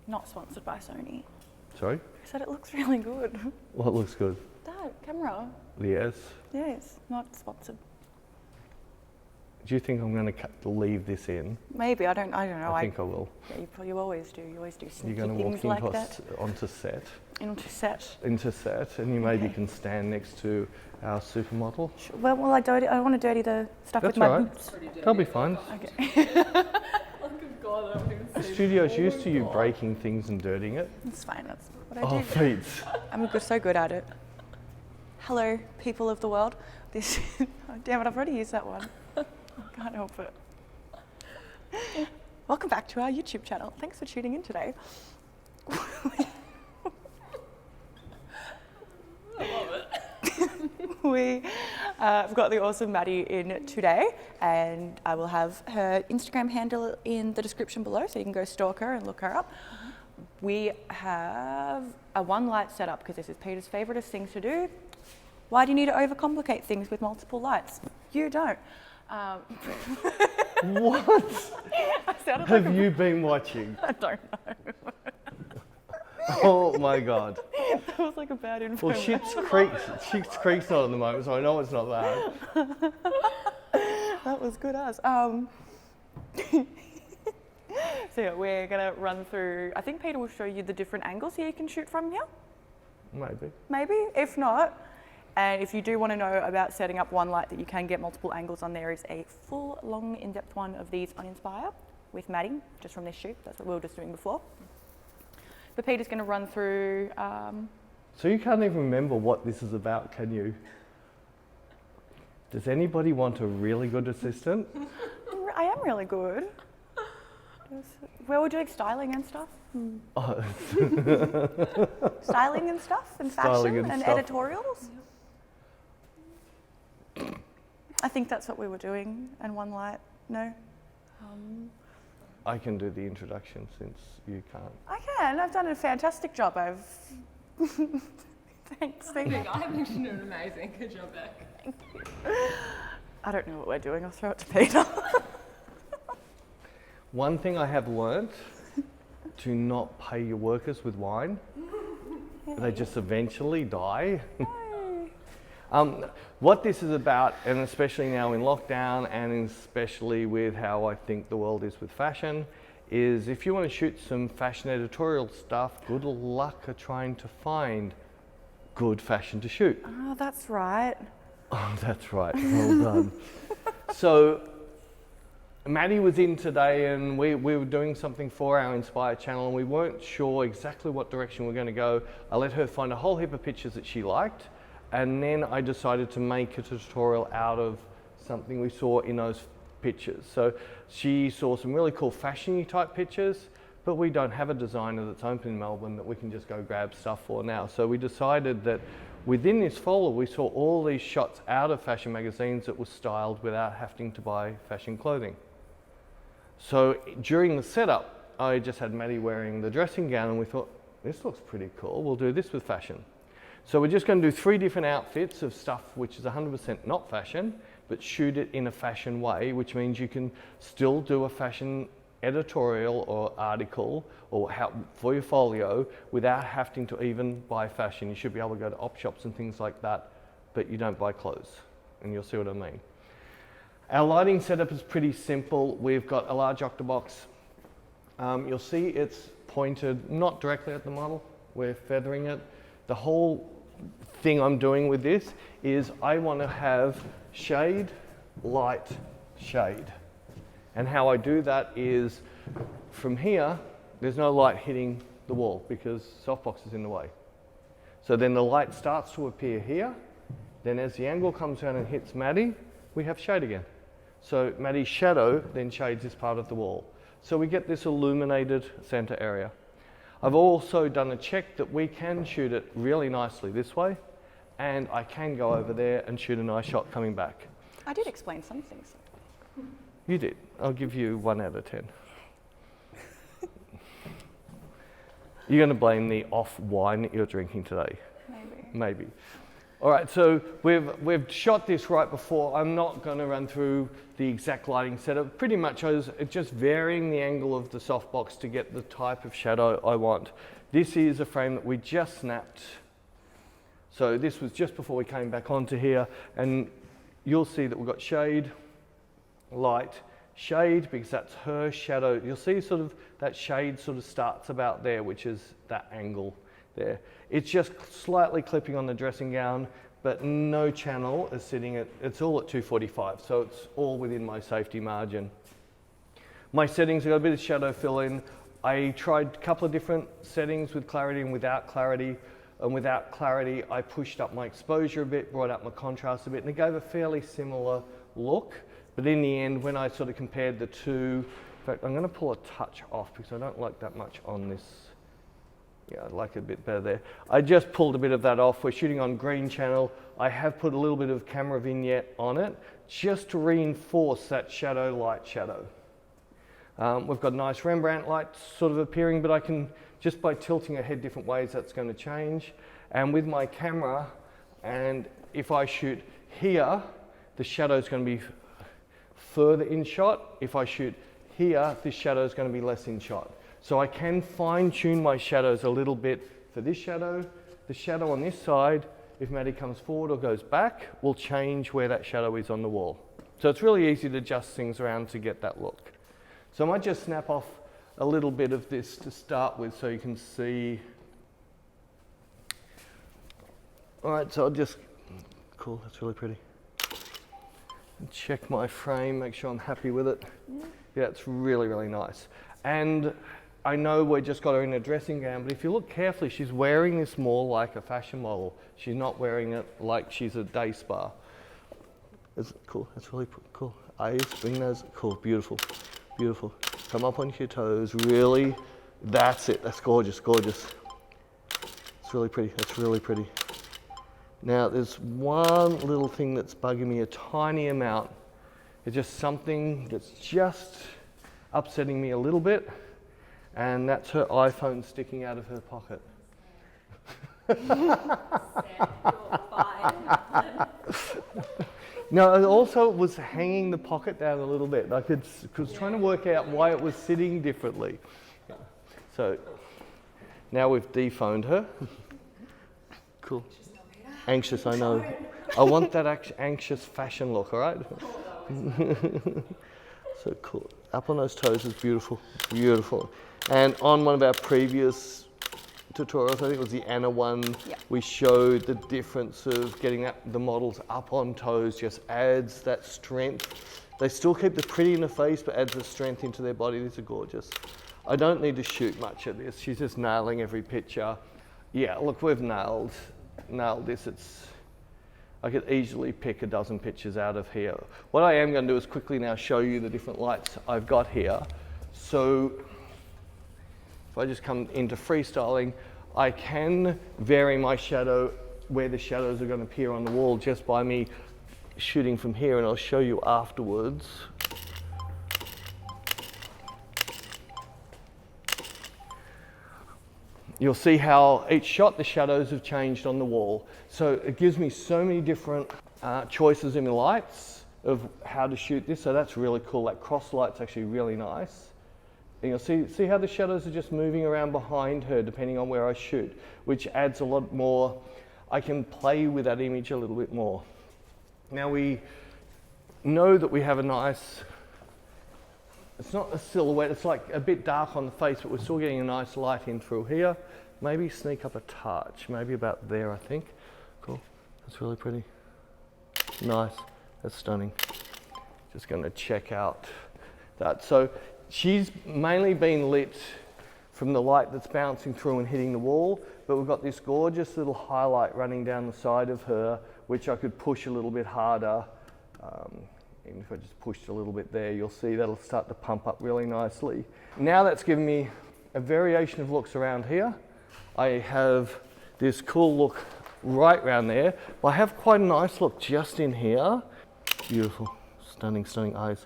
Not sponsored by Sony. Sorry? I said it looks really good. What looks good? That camera. Yes. Yes, not sponsored. Do you think I'm going to leave this in? Maybe, I don't know. I think I will. Yeah, you always do. You always do sneaky You're going to things walk like that. onto set. Into set. Into set, and you maybe can stand next to our supermodel. Sure. Well, I don't want to dirty the stuff That's with my right. boots. They'll be fine. Okay. The studio's used to you breaking things and dirtying it. It's fine. That's what I do. Oh, feet. I'm so good at it. Hello, people of the world. This. Oh, damn it! I've already used that one. I can't help it. Welcome back to our YouTube channel. Thanks for tuning in today. I love it. We've got the awesome Maddie in today, and I will have her Instagram handle in the description below, so you can go stalk her and look her up. We have a one light setup because this is Peter's favouriteest thing to do. Why do you need to overcomplicate things with multiple lights? You don't. What have you been watching? I don't know. Oh my God. That was like a bad info. Well, Schitt's Creek's not at the moment, so I know it's not that. That was good as. So yeah, we're gonna run through, I think Peter will show you the different angles here you can shoot from here. Maybe. Maybe, if not. And if you do want to know about setting up one light that you can get multiple angles on, there is a full, long, in-depth one of these on Inspire with Maddie, just from this shoot. That's what we were just doing before. But Peter's going to run through... So you can't even remember what this is about, can you? Does anybody want a really good assistant? I am really good. Where we're doing styling and stuff. Oh. Styling and stuff, and fashion and editorials. I think that's what we were doing, and one light, no? I can do the introduction since you can't. I can, I've done a fantastic job. Thanks, thank you. I think you did an amazing. Good job, Beck. Thank you. I don't know what we're doing, I'll throw it to Peter. One thing I have learnt, do not pay your workers with wine. Yay. They just eventually die. What this is about, and especially now in lockdown, and especially with how I think the world is with fashion, is if you want to shoot some fashion editorial stuff, good luck at trying to find good fashion to shoot. Oh, that's right. Oh, that's right. Well done. So, Maddie was in today, and we were doing something for our Inspire channel, and we weren't sure exactly what direction we're going to go. I let her find a whole heap of pictures that she liked, and then I decided to make a tutorial out of something we saw in those pictures. So she saw some really cool fashion-y type pictures, but we don't have a designer that's open in Melbourne that we can just go grab stuff for now. So we decided that within this folder, we saw all these shots out of fashion magazines that were styled without having to buy fashion clothing. So during the setup, I just had Maddie wearing the dressing gown, and we thought, this looks pretty cool. We'll do this with fashion. So we're just going to do 3 different outfits of stuff which is 100% not fashion, but shoot it in a fashion way, which means you can still do a fashion editorial or article or for your folio without having to even buy fashion. You should be able to go to op shops and things like that, but you don't buy clothes, and you'll see what I mean. Our lighting setup is pretty simple. We've got a large octabox. You'll see it's pointed not directly at the model. We're feathering it. The whole thing I'm doing with this is I want to have shade, light, shade. And how I do that is from here, there's no light hitting the wall because softbox is in the way. So then the light starts to appear here. Then as the angle comes down and hits Maddie, we have shade again. So Maddie's shadow then shades this part of the wall. So we get this illuminated center area. I've also done a check that we can shoot it really nicely this way, and I can go over there and shoot a nice shot coming back. I did explain some things. You did. I'll give you 1 out of 10. You're going to blame the off wine that you're drinking today. Maybe. Maybe. All right, so we've shot this right before. I'm not going to run through the exact lighting setup. Pretty much it's just varying the angle of the softbox to get the type of shadow I want. This is a frame that we just snapped. So this was just before we came back onto here, and you'll see that we've got shade, light, shade, because that's her shadow. You'll see sort of that shade sort of starts about there, which is that angle there. It's just slightly clipping on the dressing gown, but no channel is sitting at, it's all at 245, so it's all within my safety margin. My settings, I got a bit of shadow fill in. I tried a couple of different settings with clarity and without clarity. And without clarity, I pushed up my exposure a bit, brought up my contrast a bit, and it gave a fairly similar look. But in the end, when I sort of compared the two, in fact, I'm going to pull a touch off because I don't like that much on this. Yeah, I'd like it a bit better there. I just pulled a bit of that off. We're shooting on green channel. I have put a little bit of camera vignette on it just to reinforce that shadow, light shadow. We've got nice Rembrandt light sort of appearing, but I can, just by tilting her head different ways, that's going to change. And with my camera, and if I shoot here, the shadow is going to be further in shot. If I shoot here, this shadow is going to be less in shot. So I can fine tune my shadows a little bit for this shadow. The shadow on this side, if Maddie comes forward or goes back, will change where that shadow is on the wall. So it's really easy to adjust things around to get that look. So I might just snap off a little bit of this to start with so you can see. All right, so I'll just, cool, that's really pretty. Check my frame, make sure I'm happy with it. Yeah, it's really, really nice. And I know we just got her in a dressing gown, but if you look carefully, she's wearing this more like a fashion model. She's not wearing it like she's a day spa. Is it cool? That's really cool. Eyes, bring those, cool, beautiful, beautiful. Come up onto your toes, really. That's it, that's gorgeous, gorgeous. It's really pretty, that's really pretty. Now, there's one little thing that's bugging me a tiny amount. It's just something that's just upsetting me a little bit, and that's her iPhone sticking out of her pocket. No, it also was hanging the pocket down a little bit. I was trying to work out why it was sitting differently. So now we've dephoned her. Cool. Anxious, I know. I want that anxious fashion look, all right? So cool. Up on those toes is beautiful, beautiful. And on one of our previous tutorials, I think it was the Anna one, we showed the difference of getting the models up on toes just adds that strength. They still keep the pretty in the face, but adds the strength into their body. These are gorgeous. I don't need to shoot much of this. She's just nailing every picture. Yeah, look, we've nailed this. I could easily pick a dozen pictures out of here. What I am going to do is quickly now show you the different lights I've got here. So if I just come into freestyling, I can vary my shadow where the shadows are going to appear on the wall just by me shooting from here, and I'll show you afterwards. You'll see how each shot the shadows have changed on the wall. So it gives me so many different choices in the lights of how to shoot this. So that's really cool. That cross light's actually really nice. And you'll see how the shadows are just moving around behind her depending on where I shoot, which adds a lot more. I can play with that image a little bit more. Now we know that we have a nice, it's not a silhouette, it's like a bit dark on the face, but we're still getting a nice light in through here. Maybe sneak up a touch, maybe about there, I think. Cool, that's really pretty. Nice, that's stunning. Just gonna check out that. So she's mainly been lit from the light that's bouncing through and hitting the wall, but we've got this gorgeous little highlight running down the side of her, which I could push a little bit harder. Even if I just pushed a little bit there, you'll see that'll start to pump up really nicely. Now that's given me a variation of looks around here. I have this cool look right around there. I have quite a nice look just in here. Beautiful, stunning, stunning eyes.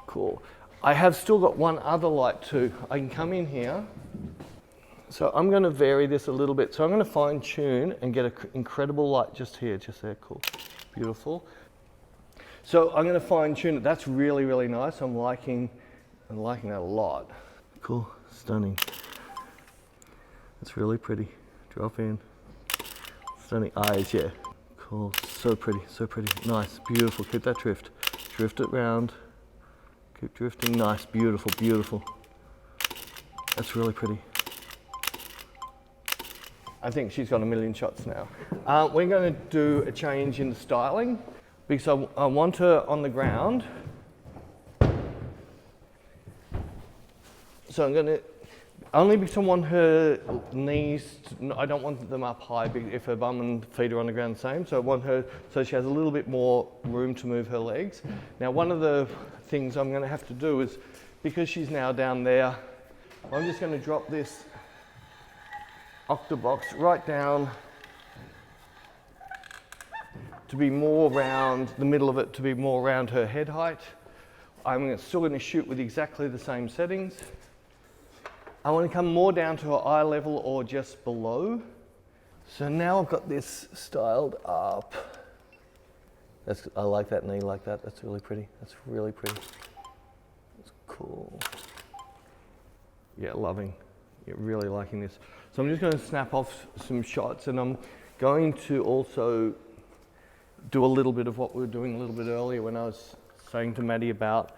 Cool. I have still got one other light too. I can come in here. So I'm going to vary this a little bit. So I'm going to fine tune and get an incredible light just here, just there. Cool, beautiful. So I'm going to fine tune it. That's really, really nice. I'm liking that a lot. Cool, stunning. That's really pretty. Drop in. Stunning eyes, yeah. Cool, so pretty, so pretty. Nice, beautiful. Keep that drift. Drift it round. Keep drifting. Nice, beautiful, beautiful. That's really pretty. I think she's got a million shots now. We're going to do a change in the styling because I want her on the ground. So I'm going to, only because I want her knees, I don't want them up high if her bum and feet are on the ground the same. So I want her, so she has a little bit more room to move her legs. Now one of the things I'm going to have to do is, because she's now down there, I'm just going to drop this octa box right down to be more round, the middle of it to be more around her head height. I'm still going to shoot with exactly the same settings. I want to come more down to her eye level or just below. So now I've got this styled up. I like that knee like that. That's really pretty. That's really pretty. That's cool. Yeah, loving. Yeah, really liking this. So I'm just going to snap off some shots, and I'm going to also do a little bit of what we were doing a little bit earlier when I was saying to Maddie about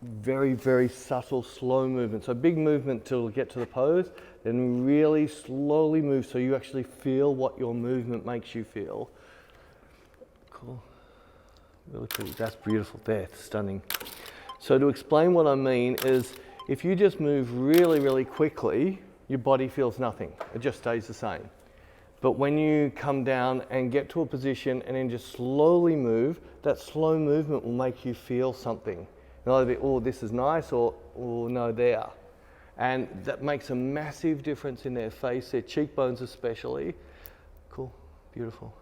very, very subtle, slow movement. So big movement till get to the pose, then really slowly move so you actually feel what your movement makes you feel. Cool. Really pretty. That's beautiful. There, stunning. So to explain what I mean is, if you just move really, really quickly, your body feels nothing. It just stays the same. But when you come down and get to a position and then just slowly move, that slow movement will make you feel something. It'll either be, oh, this is nice, or, oh, no, there. And that makes a massive difference in their face, their cheekbones especially. Cool, beautiful.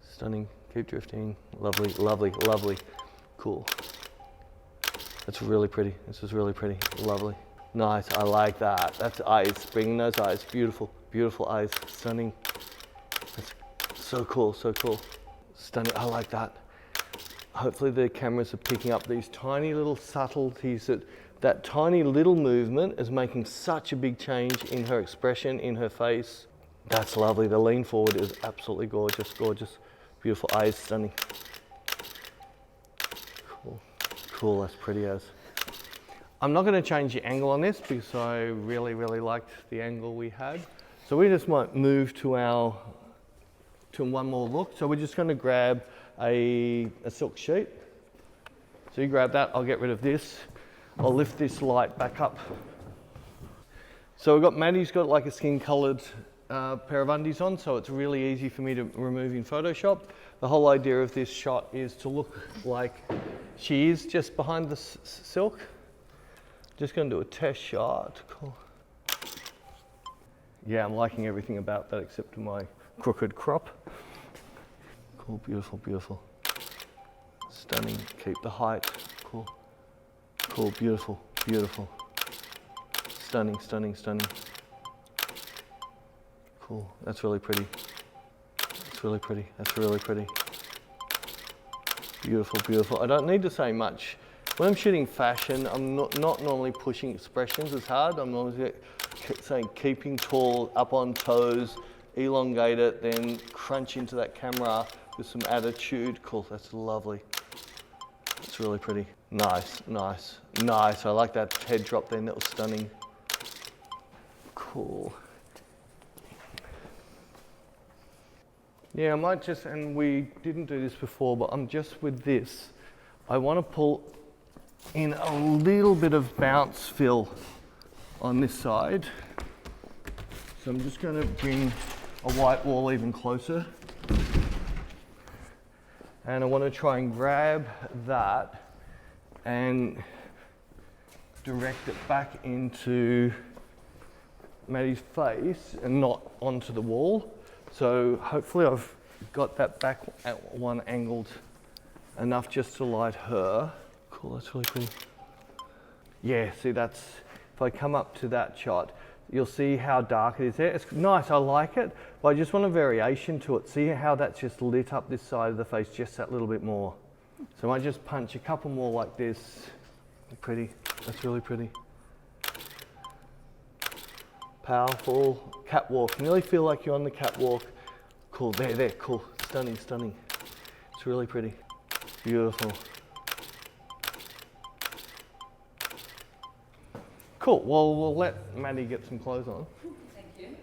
Stunning, keep drifting. Lovely, lovely, lovely. Cool. That's really pretty. This is really pretty, lovely. Nice, I like that. That's eyes, bringing those eyes. Beautiful, beautiful eyes, stunning. That's so cool, so cool. Stunning, I like that. Hopefully the cameras are picking up these tiny little subtleties, that tiny little movement is making such a big change in her expression, in her face. That's lovely, the lean forward is absolutely gorgeous, gorgeous. Beautiful eyes, stunning. Cool, cool, that's pretty as. I'm not going to change the angle on this because I really, really liked the angle we had. So we just might move to one more look. So we're just going to grab a silk sheet. So you grab that, I'll get rid of this. I'll lift this light back up. So we've got Maddie's got like a skin coloured pair of undies on, so it's really easy for me to remove in Photoshop. The whole idea of this shot is to look like she is just behind the silk. Just going to do a test shot. Cool. Yeah, I'm liking everything about that except my crooked crop. Cool, beautiful, beautiful. Stunning, keep the height. Cool. Cool, beautiful, beautiful. Stunning, stunning, stunning. Cool, that's really pretty. That's really pretty, that's really pretty. Beautiful, beautiful. I don't need to say much. When I'm shooting fashion, I'm not normally pushing expressions as hard. I'm normally saying keeping tall, up on toes, elongate it, then crunch into that camera with some attitude. Cool, that's lovely. That's really pretty. Nice, nice, nice. I like that head drop then, that was stunning. Cool. Yeah, I might just, and we didn't do this before, but I'm just with this. I want to pull in a little bit of bounce fill on this side. So I'm just going to bring a white wall even closer. And I want to try and grab that and direct it back into Maddie's face and not onto the wall. So hopefully I've got that back at one angled enough just to light her. Cool, that's really pretty. Yeah, see, that's, if if I come up to that shot, you'll see how dark it is there. It's nice, I like it, but I just want a variation to it. See how that's just lit up this side of the face just that little bit more. So I might just punch a couple more like this. Pretty, that's really pretty. Powerful, catwalk. You really feel like you're on the catwalk. Cool, there, cool, stunning, stunning. It's really pretty, beautiful. Cool, well, we'll let Maddie get some clothes on. Thank you.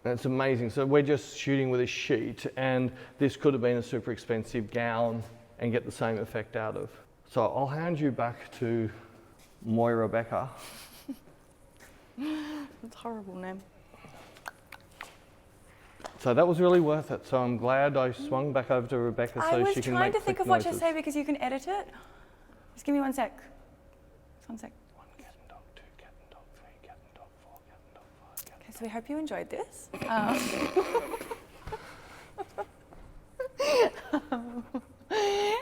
That's amazing. So we're just shooting with a sheet, and this could have been a super expensive gown and get the same effect out of. So I'll hand you back to Moira Becker. That's a horrible name. So that was really worth it. So I'm glad I swung back over to Rebecca so she can make I was trying to think of what to noises. say because you can edit it. Just give me 1 sec. Just 1 sec. 1 cat and dog, 2 cat and dog, 3 cat and dog, 4 cat and dog, 5 cat. Okay, so we hope you enjoyed this.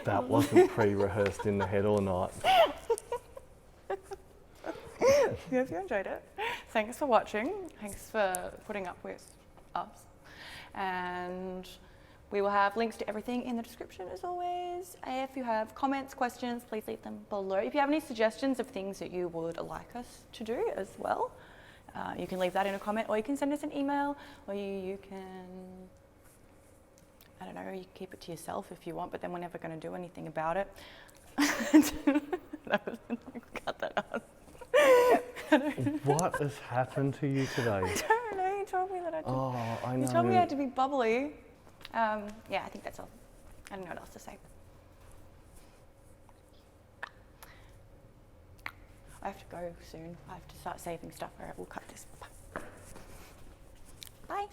That wasn't pre-rehearsed in the head or not. We hope you enjoyed it. Thanks for watching. Thanks for putting up with us. And we will have links to everything in the description as always. If you have comments, questions, please leave them below. If you have any suggestions of things that you would like us to do as well, you can leave that in a comment, or you can send us an email, or you can, I don't know, you can keep it to yourself if you want, but then we're never going to do anything about it. Cut that out. What has happened to you today? I don't know, you told me that I had to, Oh, I know. you told me I had to be bubbly. Yeah, I think that's all. I don't know what else to say. I have to go soon. I have to start saving stuff or we'll cut this. Bye.